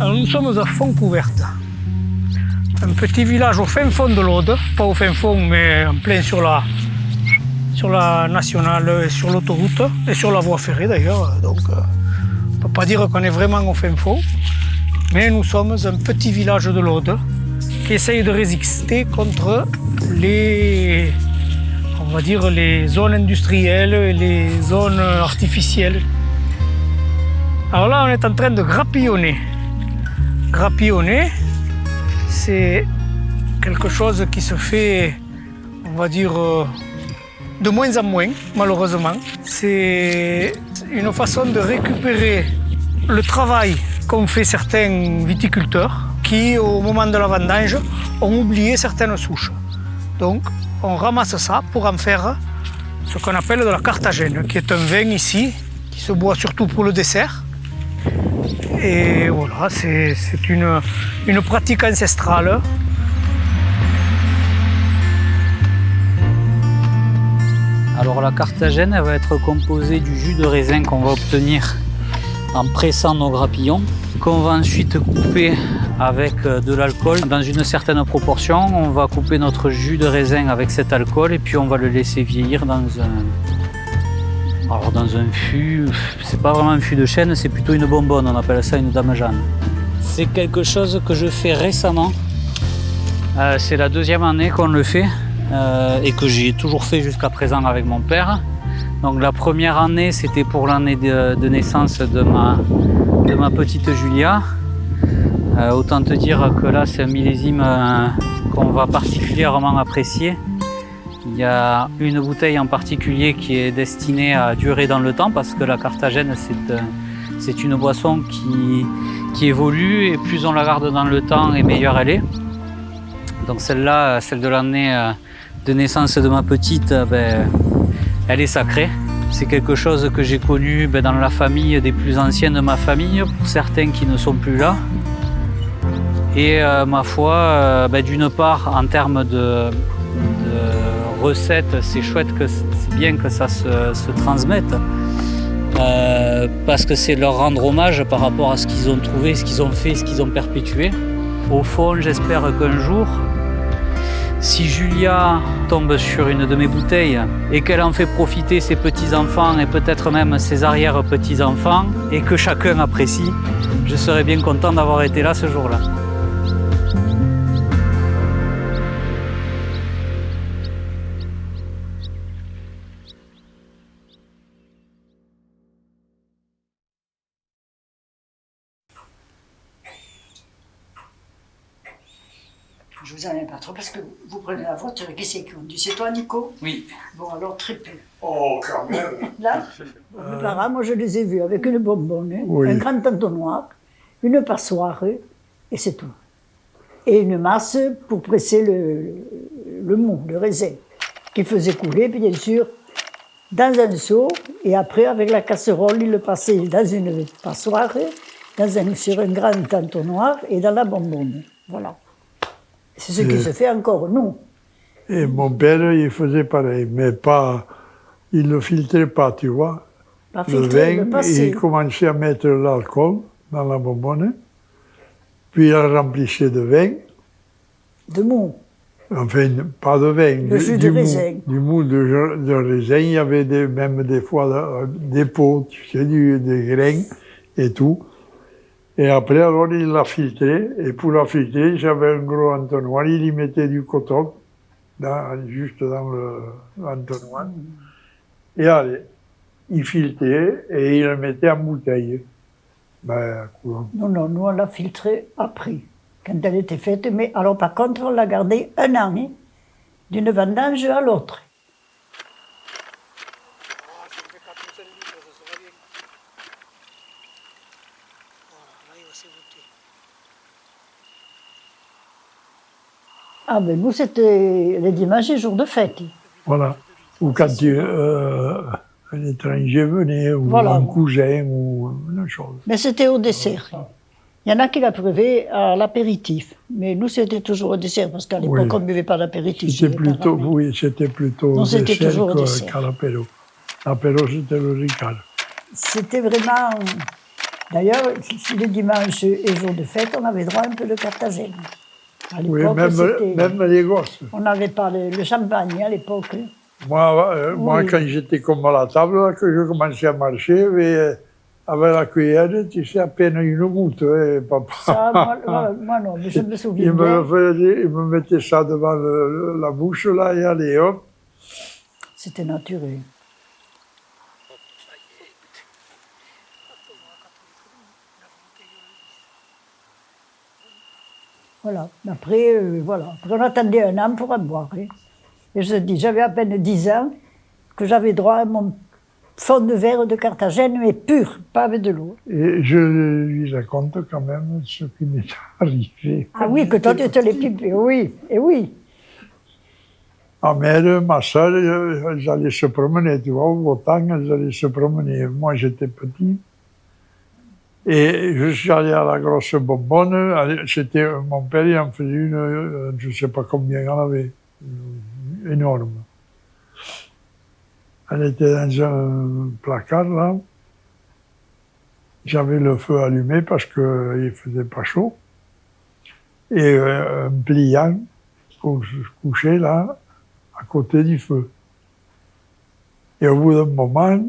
Alors nous sommes à Fontcouverte, un petit village au fin fond de l'Aude, pas au fin fond mais en plein sur la nationale, sur l'autoroute et sur la voie ferrée d'ailleurs. Donc on ne peut pas dire qu'on est vraiment au fin fond, mais nous sommes un petit village de l'Aude qui essaye de résister contre les zones industrielles et les zones artificielles. Alors là on est en train de grapillonner. Grapillonner, c'est quelque chose qui se fait, on va dire, de moins en moins, malheureusement. C'est une façon de récupérer le travail qu'ont fait certains viticulteurs qui, au moment de la vendange, ont oublié certaines souches. Donc, on ramasse ça pour en faire ce qu'on appelle de la Carthagène, qui est un vin ici, qui se boit surtout pour le dessert. Et voilà, c'est une pratique ancestrale. Alors la Carthagène, elle va être composée du jus de raisin qu'on va obtenir en pressant nos grappillons, qu'on va ensuite couper avec de l'alcool dans une certaine proportion. On va couper notre jus de raisin avec cet alcool et puis on va le laisser vieillir dans un fût. C'est pas vraiment un fût de chêne, c'est plutôt une bonbonne, on appelle ça une dame Jeanne. C'est quelque chose que je fais récemment. C'est la deuxième année qu'on le fait et que j'ai toujours fait jusqu'à présent avec mon père. Donc la première année, c'était pour l'année de naissance de ma petite Julia. Autant te dire que là, c'est un millésime qu'on va particulièrement apprécier. Il y a une bouteille en particulier qui est destinée à durer dans le temps parce que la Carthagène, c'est une boisson qui évolue et plus on la garde dans le temps et meilleure elle est. Donc celle-là, celle de l'année de naissance de ma petite, elle est sacrée. C'est quelque chose que j'ai connu dans la famille des plus anciens de ma famille, pour certains qui ne sont plus là. Et ma foi, d'une part, en termes de recettes, c'est chouette, c'est bien que ça se transmette. Parce que c'est leur rendre hommage par rapport à ce qu'ils ont trouvé, ce qu'ils ont fait, ce qu'ils ont perpétué. Au fond, j'espère qu'un jour, si Julia tombe sur une de mes bouteilles et qu'elle en fait profiter ses petits-enfants et peut-être même ses arrière-petits-enfants et que chacun apprécie, je serais bien content d'avoir été là ce jour-là. Je vous en ai pas trop parce que vous prenez la voiture et qui c'est qui conduit? C'est toi, Nico? Oui. Bon, alors très peu. Oh, quand même. Là, mes parents, moi je les ai vus avec une bonbonne, oui, un grand entonnoir, une passoire et c'est tout. Et une masse pour presser le mou, le raisin, qu'il faisait couler, bien sûr, dans un seau. Et après, avec la casserole, il le passait dans une passoire, sur un grand entonnoir et dans la bonbonne. Voilà. C'est ce qui se fait encore, nous. Et mon père, il faisait pareil, mais pas, il ne filtrait pas, tu vois. Pas filtrer, le vin, il commençait à mettre l'alcool dans la bonbonne, puis il remplissait de vin. De mou. Enfin, pas de vin, le jus de raisin. Du mou de raisin, il y avait même des fois des pots, tu sais, des grains et tout. Et après, alors, il l'a filtré, et pour la filtrer, j'avais un gros entonnoir, il y mettait du coton, juste dans l'entonnoir. Et allez, il filtrait, et il le mettait en bouteille. Non, nous, on l'a filtré après, quand elle était faite, mais alors, par contre, on l'a gardée un an, d'une vendange à l'autre. Ah ben nous, c'était les dimanches et jours de fête. Voilà. Ou quand un étranger venait, ou voilà, un cousin, ou une chose. Mais c'était au dessert. Il y en a qui l'approuvaient à l'apéritif. Mais nous, c'était toujours au dessert, parce qu'à l'époque, on ne buvait pas d'apéritif. C'était plutôt au dessert toujours au dessert qu'à l'apéro. L'apéro, c'était le Ricard. C'était vraiment... D'ailleurs, les dimanches et jours de fête, on avait droit un peu de Carthagène. À Oui, l'époque, même les gosses. on n'avait pas le champagne à l'époque. Moi, quand j'étais comme à la table, là, que je commençais à marcher, avec la cuillère, tu sais, à peine une goutte, papa. Ça, moi non, mais je me souviens Il bien. il me mettait ça devant la bouche, là, et allez, hop. C'était naturel. Voilà. Après, voilà. Après, on attendait un an pour en boire. Hein. Et je te dis, j'avais à peine 10 ans que j'avais droit à mon fond de verre de Carthagène, mais pur, pas avec de l'eau. Et je lui raconte quand même ce qui m'est arrivé. Ah oui, que toi tu te l'es pipé, oui, et oui. Ma mère, ma soeur, elles allaient se promener, tu vois, au beau temps, elles allaient se promener. Moi, j'étais petit. Et je suis allé à la grosse bonbonne. C'était, mon père, il en faisait une, je ne sais pas combien il y en avait, énorme. Elle était dans un placard, là. J'avais le feu allumé parce qu'il ne faisait pas chaud. Et un pliant pour se coucher, là, à côté du feu. Et au bout d'un moment,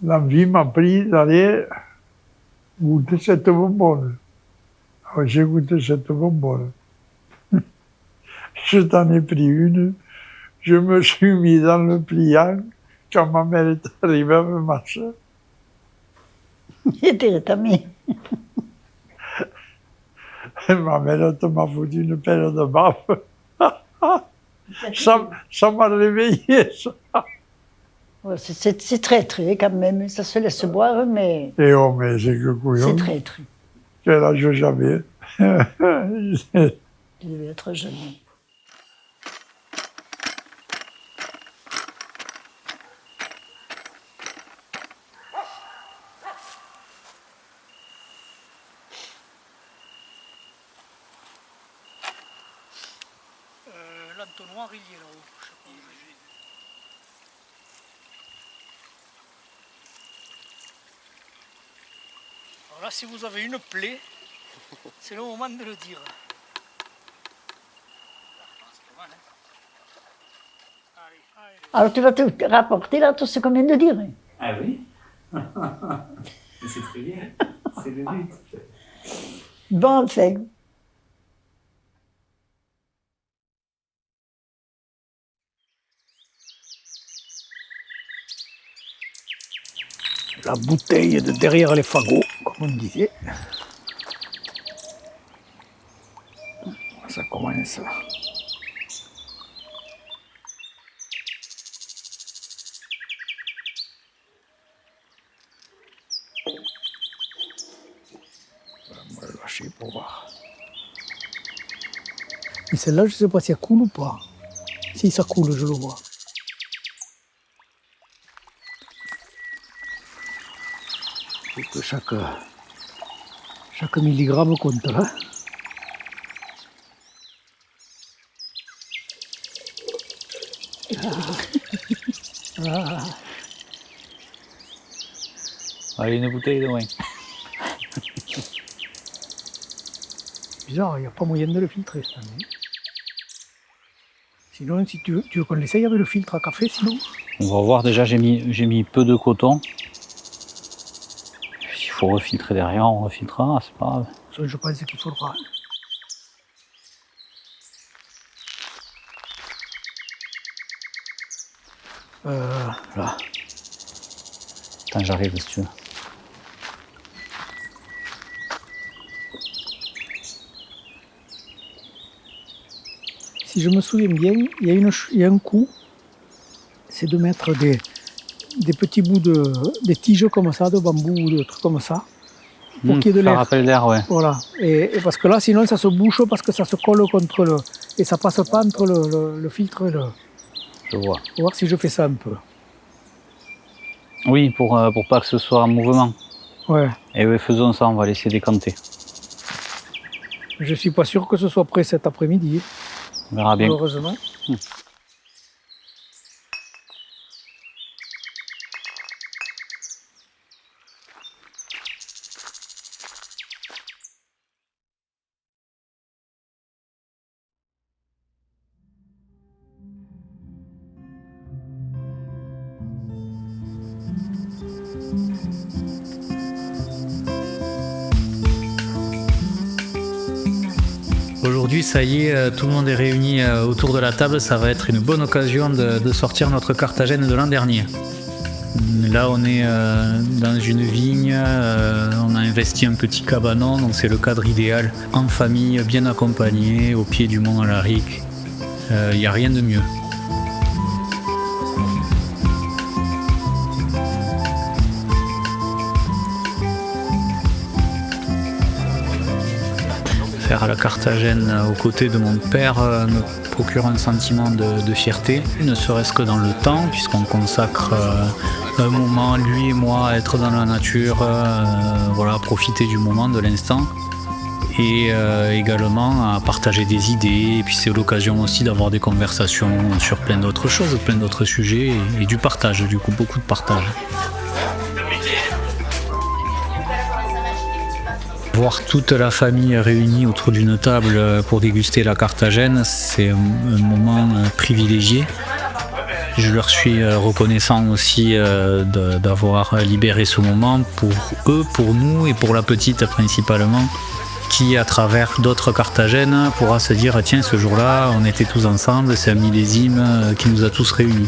l'envie m'a pris d'aller goûter cette bonbonne. Alors j'ai goûté cette bonbonne. Je t'en ai pris une, je me suis mis dans le pliant quand ma mère est arrivée avec ma soeur. Il était tamé. Ma mère m'a foutu une paire de baffes. Ça m'a réveillé, ça. Ouais, c'est traître quand même, ça se laisse boire, mais Et oh, mais c'est que couillon. c'est traître. Quel âge j'avais? Il devait être jeune. L'entonnoir, il y est là-haut. Alors là, si vous avez une plaie, c'est le moment de le dire. Alors tu vas te rapporter là tout ce qu'on vient de dire. Ah oui. C'est très bien. C'est le but. Bon, enfin. La bouteille de derrière les fagots, comme on disait. Ça commence là. On va le lâcher pour voir. Et celle-là, je ne sais pas si elle coule ou pas. Si ça coule, je le vois. Il faut que chaque milligramme compte là. Allez, une bouteille de vin. Bizarre, il n'y a pas moyen de le filtrer cette année. Sinon, si tu veux qu'on l'essaye avec le filtre à café, sinon. On va voir, déjà j'ai mis peu de coton. S'il faut refiltrer derrière, on refiltrera, c'est pas grave. Ça, je pense qu'il faudra. Là. Attends, j'arrive si tu veux. Si je me souviens bien, il y a un coup, c'est de mettre des petits bouts des tiges comme ça, de bambou ou de trucs comme ça, pour qu'il y ait de l'air. Ça rappelle l'air, ouais. Voilà. Et parce que là, sinon, ça se bouche parce que ça se colle contre le. Et ça passe pas entre le filtre et le. Je vois. On va voir si je fais ça un peu. Oui, pour pas que ce soit en mouvement. Ouais. Et oui, faisons ça, on va laisser décanter. Je suis pas sûr que ce soit prêt cet après-midi. On verra bien. Malheureusement. aujourd'hui, ça y est, tout le monde est réuni autour de la table. Ça va être une bonne occasion de sortir notre Carthagène de l'an dernier. Là, on est dans une vigne, on a investi un petit cabanon, donc c'est le cadre idéal. En famille, bien accompagné, au pied du mont Alaric. Il n'y a rien de mieux. Faire la Carthagène aux côtés de mon père me procure un sentiment de fierté, ne serait-ce que dans le temps, puisqu'on consacre un moment, lui et moi, à être dans la nature, voilà, profiter du moment, de l'instant, et également à partager des idées. Et puis c'est l'occasion aussi d'avoir des conversations sur plein d'autres choses, plein d'autres sujets, et du partage, du coup, beaucoup de partage. Voir toute la famille réunie autour d'une table pour déguster la Carthagène, c'est un moment privilégié. Je leur suis reconnaissant aussi d'avoir libéré ce moment pour eux, pour nous et pour la petite principalement, qui à travers d'autres Carthagènes pourra se dire tiens, ce jour-là on était tous ensemble, c'est un millésime qui nous a tous réunis.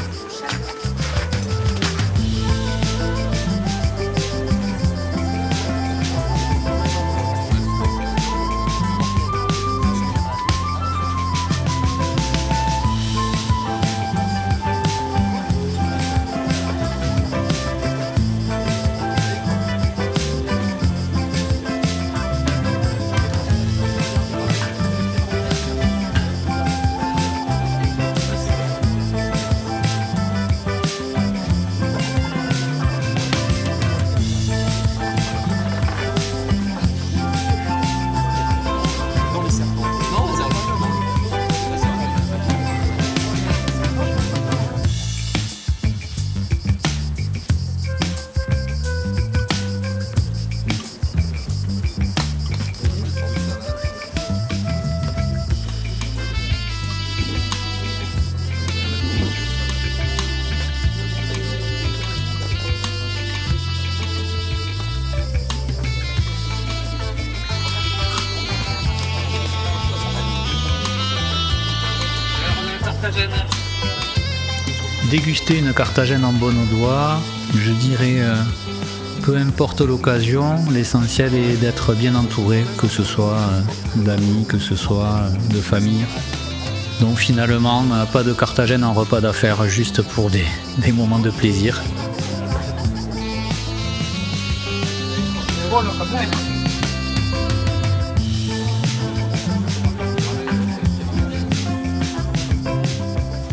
Déguster une Carthagène en bonne au doigt, je dirais peu importe l'occasion, l'essentiel est d'être bien entouré, que ce soit d'amis, que ce soit de famille. Donc finalement, pas de Carthagène en repas d'affaires, juste pour des moments de plaisir.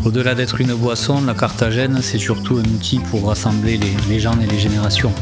Au-delà d'être une boisson, la Carthagène, c'est surtout un outil pour rassembler les gens et les générations.